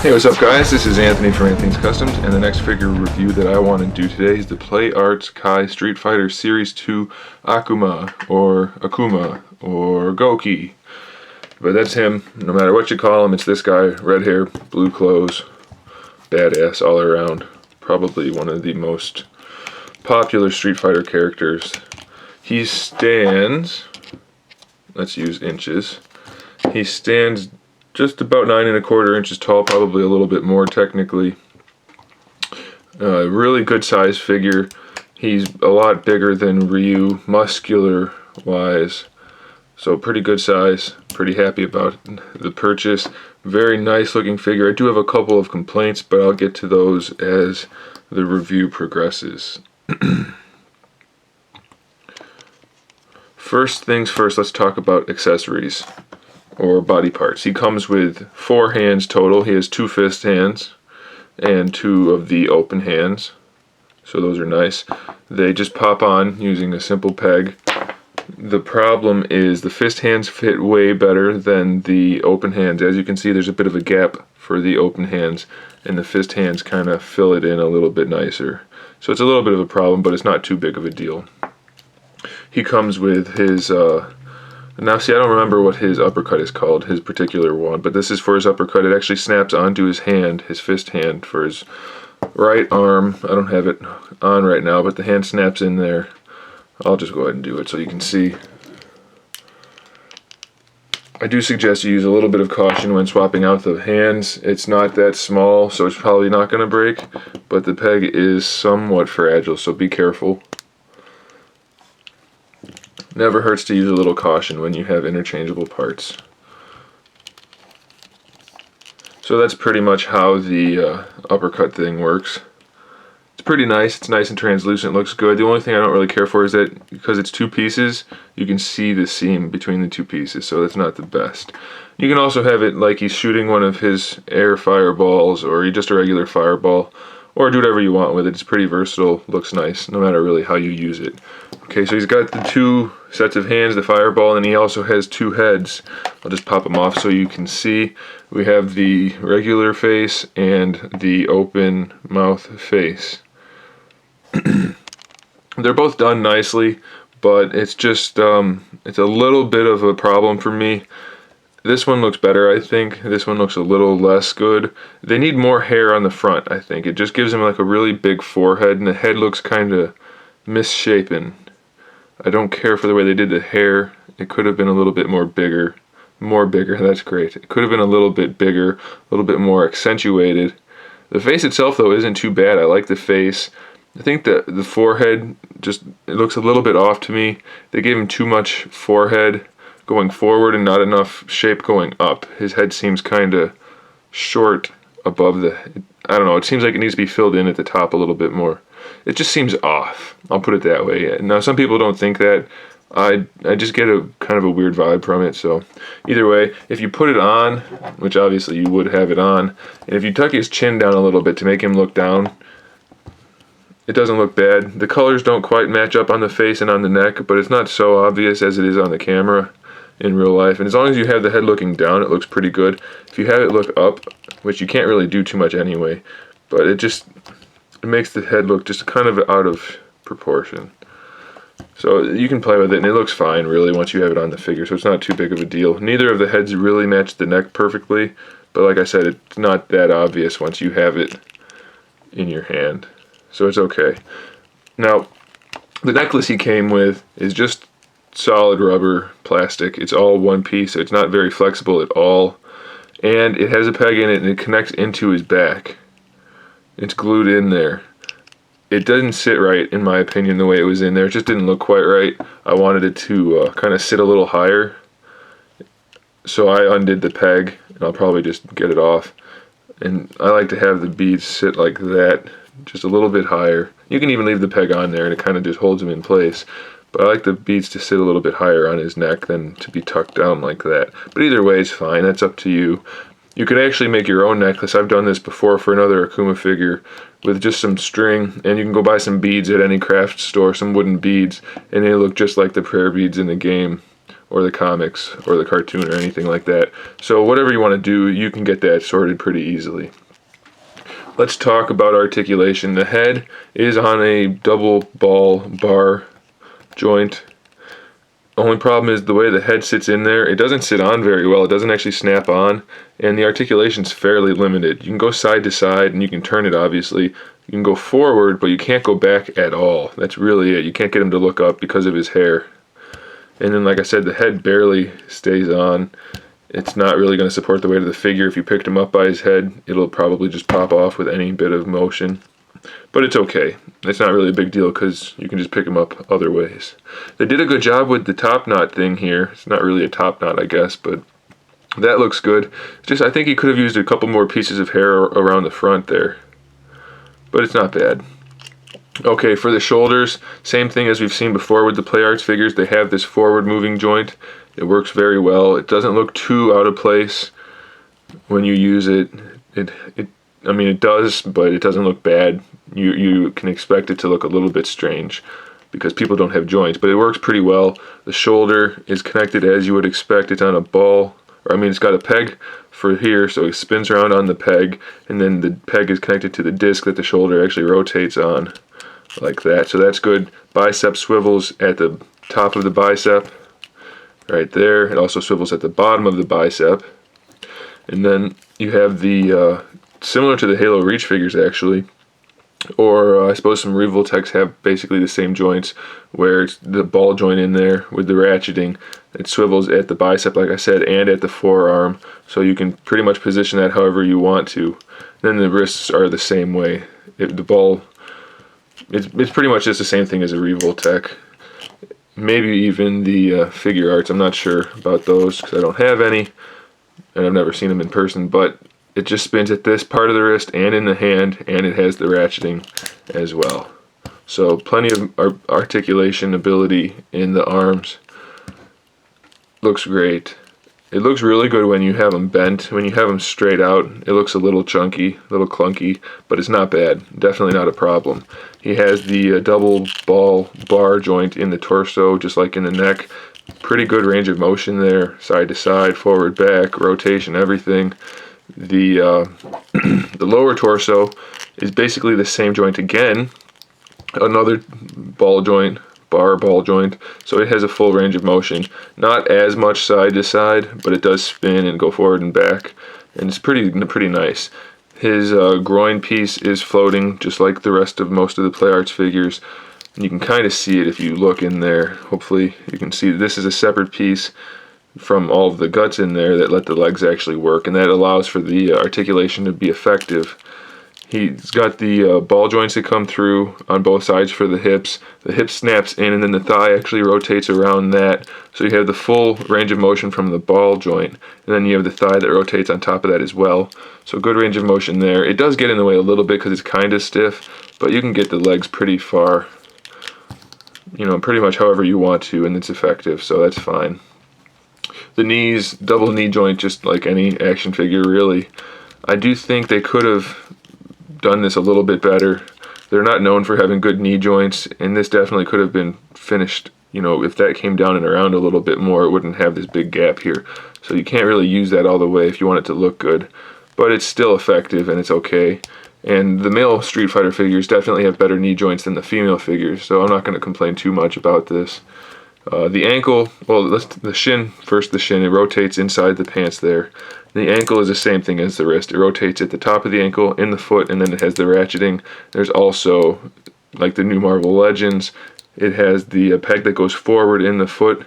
Hey, what's up guys? This is Anthony from Anthony's Customs, and the next figure review that I want to do today is the PAK Street Fighter Series 2 Akuma, or GOUKI. But that's him, no matter what you call him, it's this guy, red hair, blue clothes, badass all around. Probably one of the most popular Street Fighter characters. He stands, let's use inches, he stands just about 9¼ inches tall, probably a little bit more technically. Really good size figure. He's a lot bigger than Ryu, muscular wise. So pretty good size. Pretty happy about the purchase. Very nice looking figure. I do have a couple of complaints, but I'll get to those as the review progresses. First things first, let's talk about accessories or body parts. He comes with 4 hands total. He has 2 fist hands and 2 of the open hands, so those are nice. They just pop on using a simple peg. The problem is the fist hands fit way better than the open hands. As you can see, there's a bit of a gap for the open hands, and the fist hands kind of fill it in a little bit nicer. So it's a little bit of a problem, but it's not too big of a deal. He comes with his now see, I don't remember what his uppercut is called, his particular one, but this is for his uppercut. It actually snaps onto his hand, his fist hand, for his right arm. I don't have it on right now, but the hand snaps in there. I'll just go ahead and do it so you can see. I do suggest you use a little bit of caution when swapping out the hands. It's not that small, so it's probably not going to break, but the peg is somewhat fragile, so be careful. Never hurts to use a little caution when you have interchangeable parts. So that's pretty much how the uppercut thing works. It's pretty nice. It's nice and translucent. Looks good. The only thing I don't really care for is that because it's 2 pieces, you can see the seam between the 2 pieces, so that's not the best. You can also have it like he's shooting one of his air fireballs, or just a regular fireball, or do whatever you want with it. It's pretty versatile, looks nice, no matter really how you use it. Okay, so he's got the 2 sets of hands, the fireball, and he also has 2 heads. I'll just pop them off so you can see. We have the regular face and the open mouth face. They're both done nicely, but it's just, it's a little bit of a problem for me. This one looks better, I think. This one looks a little less good. They need more hair on the front, I think. It just gives him like a really big forehead, and the head looks kind of misshapen. I don't care for the way they did the hair. It could have been a little bit bigger, that's great. It could have been a little bit bigger, a little bit more accentuated. The face itself, though, isn't too bad. I like the face. I think that the forehead just, it looks a little bit off to me. They gave him too much forehead going forward and not enough shape going up. His head seems kind of short above the, I don't know, it seems like it needs to be filled in at the top a little bit more. It just seems off, I'll put it that way. Now some people don't think that. I just get a kind of a weird vibe from it. So either way, if you put it on, which obviously you would have it on, and if you tuck his chin down a little bit to make him look down, it doesn't look bad. The colors don't quite match up on the face and on the neck, but it's not so obvious as it is on the camera in real life. And as long as you have the head looking down, it looks pretty good. If you have it look up, which you can't really do too much anyway, but it makes the head look just kind of out of proportion. So you can play with it, and it looks fine really once you have it on the figure, so it's not too big of a deal. Neither of the heads really match the neck perfectly, but like I said, it's not that obvious once you have it in your hand. So it's okay. Now, the necklace he came with is just solid rubber plastic. It's all one piece, so it's not very flexible at all. And it has a peg in it, and it connects into his back. It's glued in there. It doesn't sit right, in my opinion, the way it was in there. It just didn't look quite right. I wanted it to kind of sit a little higher. So I undid the peg, and I'll probably just get it off. And I like to have the beads sit like that, just a little bit higher. You can even leave the peg on there, and it kind of just holds them in place. But I like the beads to sit a little bit higher on his neck than to be tucked down like that. But either way, it's fine. That's up to you. You could actually make your own necklace. I've done this before for another Akuma figure with just some string, and you can go buy some beads at any craft store, some wooden beads, and they look just like the prayer beads in the game. or the comics or the cartoon or anything like that. So whatever you want to do, you can get that sorted pretty easily. Let's talk about articulation. The head is on a double ball bar joint. Only problem is the way the head sits in there, it doesn't sit on very well. It doesn't actually snap on, and the articulation's fairly limited. You can go side to side, and you can turn it, obviously. You can go forward, but you can't go back at all. That's really it. You can't get him to look up because of his hair. And then, like I said, the head barely stays on. It's not really going to support the weight of the figure. If you picked him up by his head, it'll probably just pop off with any bit of motion. But it's okay. It's not really a big deal because you can just pick them up other ways. They did a good job with the top knot thing here. It's not really a top knot, I guess, but that looks good. Just, I think he could have used a couple more pieces of hair around the front there. But it's not bad. Okay, for the shoulders, same thing as we've seen before with the Play Arts figures. They have this forward moving joint. It works very well. It doesn't look too out of place when you use it. I mean, it does, but it doesn't look bad. You can expect it to look a little bit strange because people don't have joints, but it works pretty well. The shoulder is connected as you would expect. It's on a ball, or I mean, it's got a peg for here, so it spins around on the peg, and then the peg is connected to the disc that the shoulder actually rotates on, like that. So that's good. Bicep swivels at the top of the bicep, right there. It also swivels at the bottom of the bicep. And then you have the, similar to the Halo Reach figures actually, or I suppose some Revoltechs have basically the same joints, where it's the ball joint in there with the ratcheting. It swivels at the bicep, like I said, and at the forearm, so you can pretty much position that however you want to. Then the wrists are the same way. The ball, it's pretty much just the same thing as a Revoltech. Maybe even the figure arts. I'm not sure about those because I don't have any, and I've never seen them in person, but it just spins at this part of the wrist and in the hand, and it has the ratcheting as well. So plenty of articulation ability in the arms. Looks great. It looks really good when you have them bent. When you have them straight out, it looks a little chunky, a little clunky, but it's not bad. Definitely not a problem. He has the double ball bar joint in the torso, just like in the neck. Pretty good range of motion there, side to side, forward, back, rotation, everything. The the lower torso is basically the same joint again. Another ball joint. Bar ball joint, so it has a full range of motion. Not as much side to side, but it does spin and go forward and back, and it's pretty nice. His groin piece is floating just like the rest of most of the Play Arts figures, and you can kind of see it if you look in there. Hopefully you can see this is a separate piece from all of the guts in there that let the legs actually work, and that allows for the articulation to be effective. He's got the ball joints that come through on both sides for the hips. The hip snaps in, and then the thigh actually rotates around that. So you have the full range of motion from the ball joint, and then you have the thigh that rotates on top of that as well. So good range of motion there. It does get in the way a little bit because it's kind of stiff, but you can get the legs pretty far, you know, pretty much however you want to, and it's effective, so that's fine. The knees, double knee joint, just like any action figure, really. I do think they could have done this a little bit better. They're not known for having good knee joints, and this definitely could have been finished. You know, if that came down and around a little bit more, it wouldn't have this big gap here. So you can't really use that all the way if you want it to look good, but it's still effective and it's okay. And the male Street Fighter figures definitely have better knee joints than the female figures, so I'm not going to complain too much about this. The ankle, well, the shin, first the shin, it rotates inside the pants there. The ankle is the same thing as the wrist. It rotates at the top of the ankle, in the foot, and then it has the ratcheting. There's also, like the new Marvel Legends, it has the peg that goes forward in the foot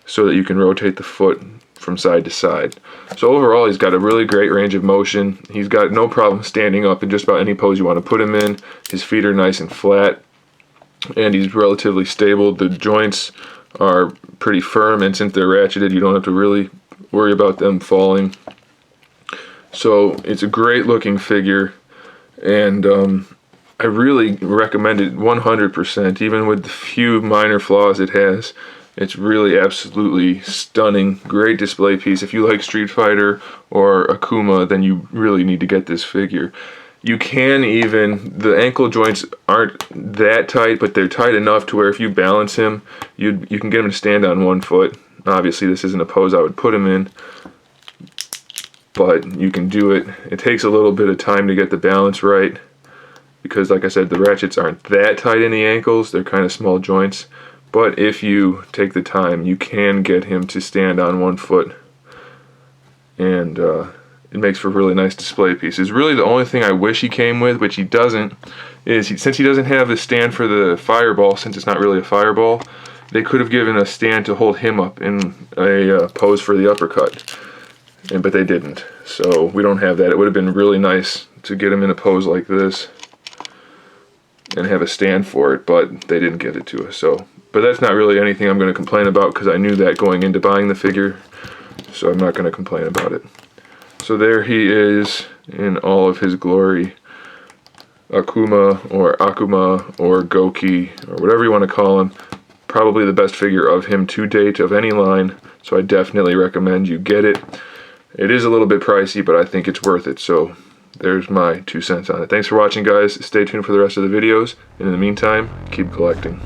so that you can rotate the foot from side to side. So overall, he's got a really great range of motion. He's got no problem standing up in just about any pose you want to put him in. His feet are nice and flat, and he's relatively stable. The joints are pretty firm, and since they're ratcheted, you don't have to really worry about them falling. So it's a great looking figure, and I really recommend it 100%, even with the few minor flaws it has. It's really absolutely stunning, great display piece. If you like Street Fighter or Akuma, then you really need to get this figure. You can even, the ankle joints aren't that tight, but they're tight enough to where if you balance him, you can get him to stand on one foot. Obviously this isn't a pose I would put him in, but you can do it. It takes a little bit of time to get the balance right, because like I said, the ratchets aren't that tight in the ankles, they're kind of small joints. But if you take the time, you can get him to stand on one foot, and it makes for a really nice display pieces. Really the only thing I wish he came with, which he doesn't, is since he doesn't have the stand for the fireball, since it's not really a fireball, they could have given a stand to hold him up in a pose for the uppercut, but they didn't. So we don't have that. It would have been really nice to get him in a pose like this and have a stand for it, but they didn't get it to us. But that's not really anything I'm going to complain about, because I knew that going into buying the figure, so I'm not going to complain about it. So there he is in all of his glory. Akuma or GOUKI or whatever you want to call him. Probably the best figure of him to date of any line, so I definitely recommend you get it. It is a little bit pricey, but I think it's worth it, so there's my 2 cents on it. Thanks for watching, guys. Stay tuned for the rest of the videos, and in the meantime, keep collecting.